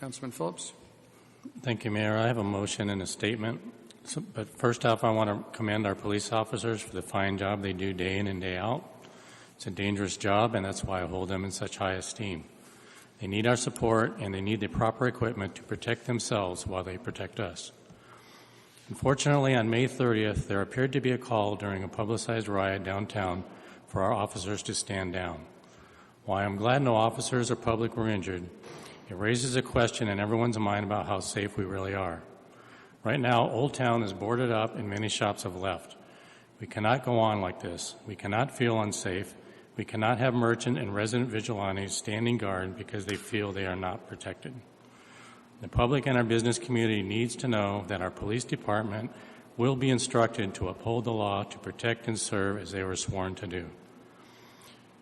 Councilman Phillips. Thank you, Mayor. I have a motion and a statement. But first off, I want to commend our police officers for the fine job they do day in and day out. It's a dangerous job, and that's why I hold them in such high esteem. They need our support, and they need the proper equipment to protect themselves while they protect us. Unfortunately, on May 30th, there appeared to be a call during a publicized riot downtown for our officers to stand down. While I'm glad no officers or public were injured, it raises a question in everyone's mind about how safe we really are. Right now, Old Town is boarded up and many shops have left. We cannot go on like this. We cannot feel unsafe. We cannot have merchant and resident vigilantes standing guard because they feel they are not protected. The public and our business community needs to know that our police department will be instructed to uphold the law to protect and serve as they were sworn to do.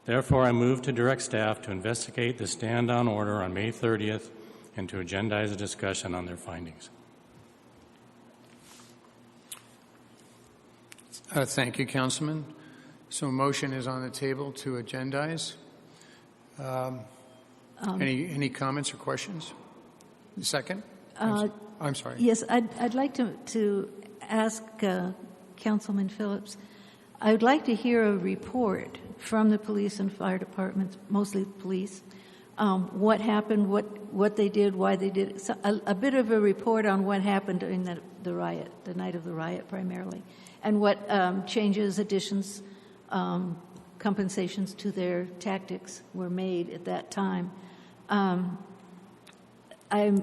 Therefore, I move to direct staff to investigate the stand-down order on May 30th and to agendize a discussion on their findings. Thank you, Councilman. So a motion is on the table to agendize. Any comments or questions? Second? I'm sorry. Yes, I'd like to ask Councilman Phillips, I would like to hear a report from the police and fire departments, mostly police, what happened, what they did, why they did it. So a bit of a report on what happened during the riot, the night of the riot primarily, and what changes, additions, compensations to their tactics were made at that time. I'm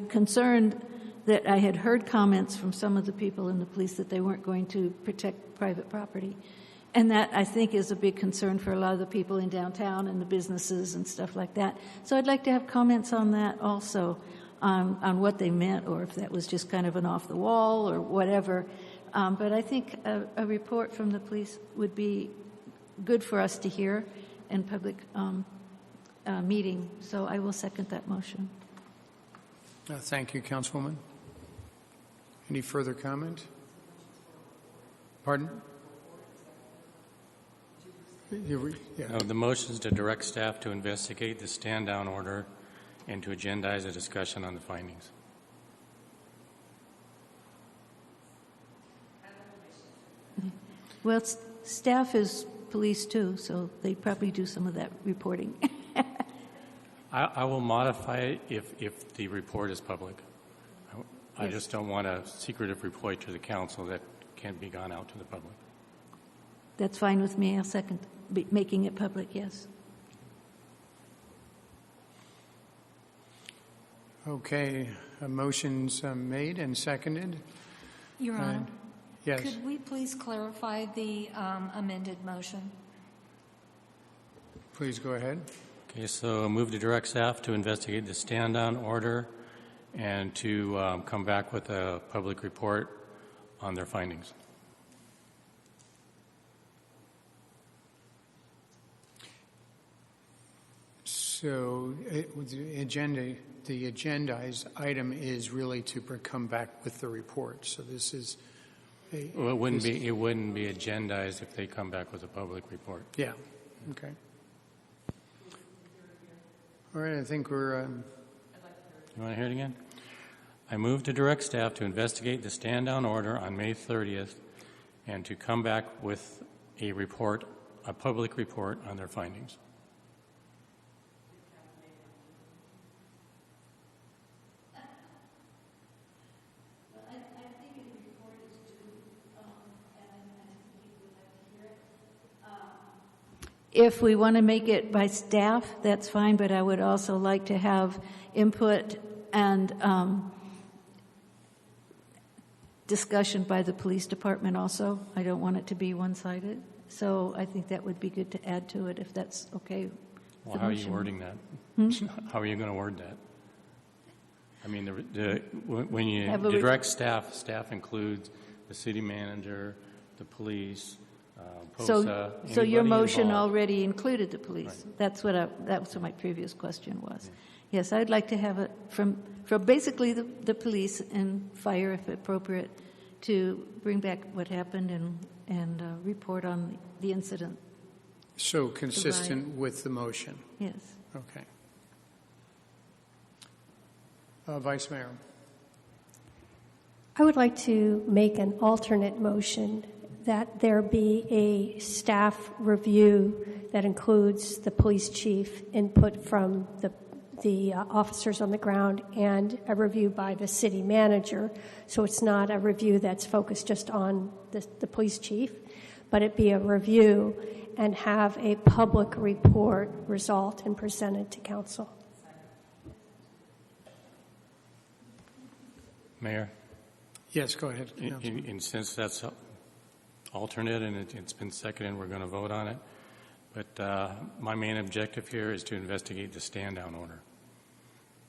concerned that I had heard comments from some of the people in the police that they weren't going to protect private property. And that, I think, is a big concern for a lot of the people in downtown and the businesses and stuff like that. So I'd like to have comments on that also, on what they meant, or if that was just kind of an off-the-wall or whatever. But I think a report from the police would be good for us to hear in public meeting. So I will second that motion. Thank you, Councilwoman. Any further comment? Pardon? Yeah. The motion is to direct staff to investigate the stand-down order and to agendize a discussion on the findings. Well, staff is police too, so they probably do some of that reporting. I will modify it if the report is public. I Yes. just don't want a secretive report to the council that can't be gone out to the public. That's fine with me. I'll second making it public, yes. Okay, a motion's made and seconded. Your Honor, Yes. could we please clarify the amended motion? Please go ahead. Okay, so I move to direct staff to investigate the stand-down order and to come back with a public report on their findings. So the agendized item is really to come back with the report. So this is Well, it wouldn't be agendized if they come back with a public report. Yeah. Okay. All right. I think we're. You want to hear it again? I move to direct staff to investigate the stand-down order on May 30th and to come back with a report, a public report on their findings. If we want to make it by staff, that's fine, but I would also like to have input and discussion by the police department also. I don't want it to be one-sided. So I think that would be good to add to it if that's okay. Well, how are you wording that? How are you going to word that? I mean, when you direct staff, staff includes the city manager, the police, POSA. So your motion involved. already included the police. Right. That's what my previous question was. Yeah. Yes, I'd like to have it from basically the police and fire, if appropriate, to bring back what happened and report on the incident. So consistent with the motion. Yes. Okay. Vice Mayor. I would like to make an alternate motion that there be a staff review that includes the police chief, input from the officers on the ground, and a review by the city manager. So it's not a review that's focused just on the police chief, but it be a review and have a public report result and presented to council. Mayor? Yes, go ahead. Councilman. And since that's alternate and it's been seconded, we're going to vote on it. But my main objective here is to investigate the stand-down order.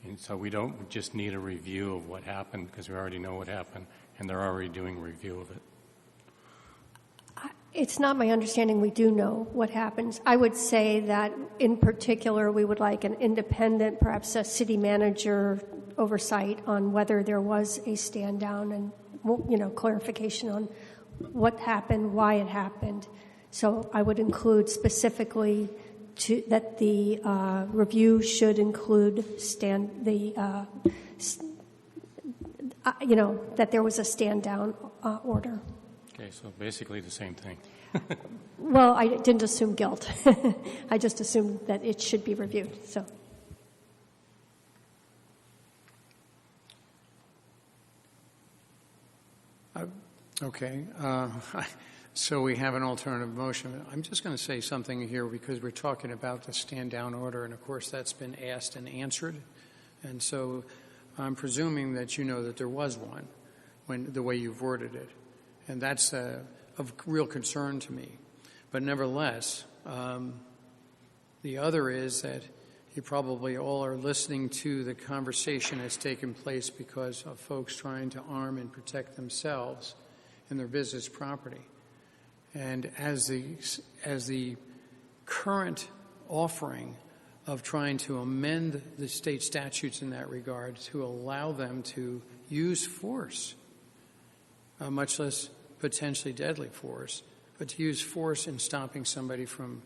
And so we don't just need a review of what happened because we already know what happened, and they're already doing a review of it. It's not my understanding we do know what happens. I would say that in particular we would like an independent, perhaps a city manager oversight on whether there was a stand down and, you know, clarification on what happened, why it happened. So I would include specifically that the review should include that there was a stand down order. Okay, so basically the same thing. Well, I didn't assume guilt. I just assumed that it should be reviewed. So. Okay. So we have an alternative motion. I'm just going to say something here because we're talking about the stand-down order, and of course that's been asked and answered. And so I'm presuming that you know that there was one when the way you've worded it. And that's of real concern to me. But nevertheless, the other is that you probably all are listening to the conversation that's taken place because of folks trying to arm and protect themselves and their business property. And as the current offering of trying to amend the state statutes in that regard to allow them to use force, much less potentially deadly force, but to use force in stopping somebody from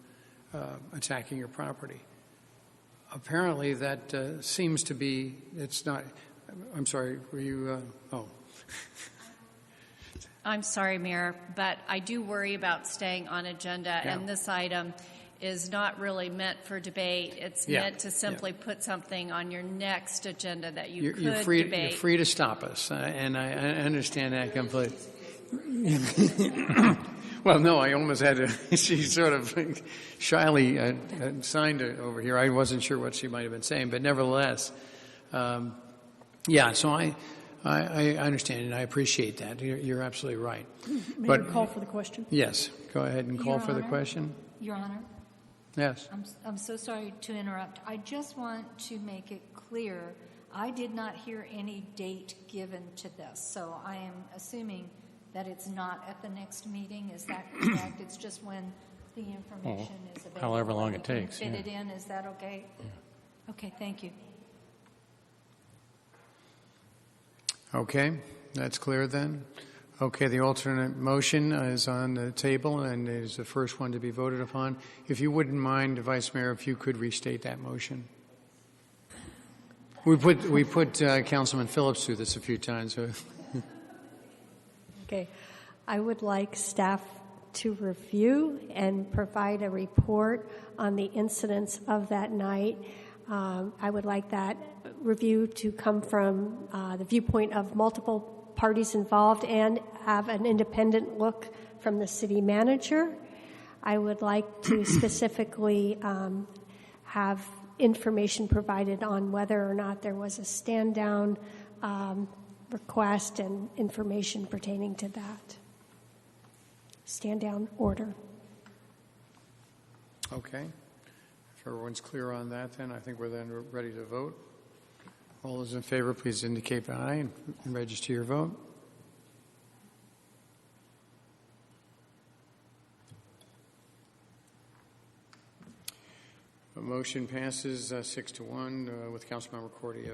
attacking your property. Apparently that seems to be, it's not, I'm sorry, were you, I'm sorry, Mayor, but I do worry about staying on agenda, and this item is not really meant for debate. It's meant to simply put something on your next agenda that you could debate. You're free to stop us, and I understand that completely. Well, no, I almost had to, she sort of shyly signed it over here. I wasn't sure what she might have been saying, but nevertheless, so I understand and I appreciate that. You're absolutely right. May I call for the question? Yes, go ahead and call for the question. Your Honor, Yes. I'm so sorry to interrupt. I just want to make it clear, I did not hear any date given to this, so I am assuming that it's not at the next meeting. Is that correct? It's just when the information is available. However long we it can takes. Fit it in. Is that okay? Yeah. Okay, thank you. Okay, that's clear then. Okay, the alternate motion is on the table and is the first one to be voted upon. If you wouldn't mind, Vice Mayor, if you could restate that motion. We put Councilman Phillips through this a few times. So. Okay. I would like staff to review and provide a report on the incidents of that night. I would like that review to come from the viewpoint of multiple parties involved and have an independent look from the city manager. I would like to specifically have information provided on whether or not there was a stand-down request and information pertaining to that. Stand-down order. Okay. If everyone's clear on that, then I think we're then ready to vote. All those in favor, please indicate by aye and register your vote. The motion passes 6-1 with Councilmember Cordy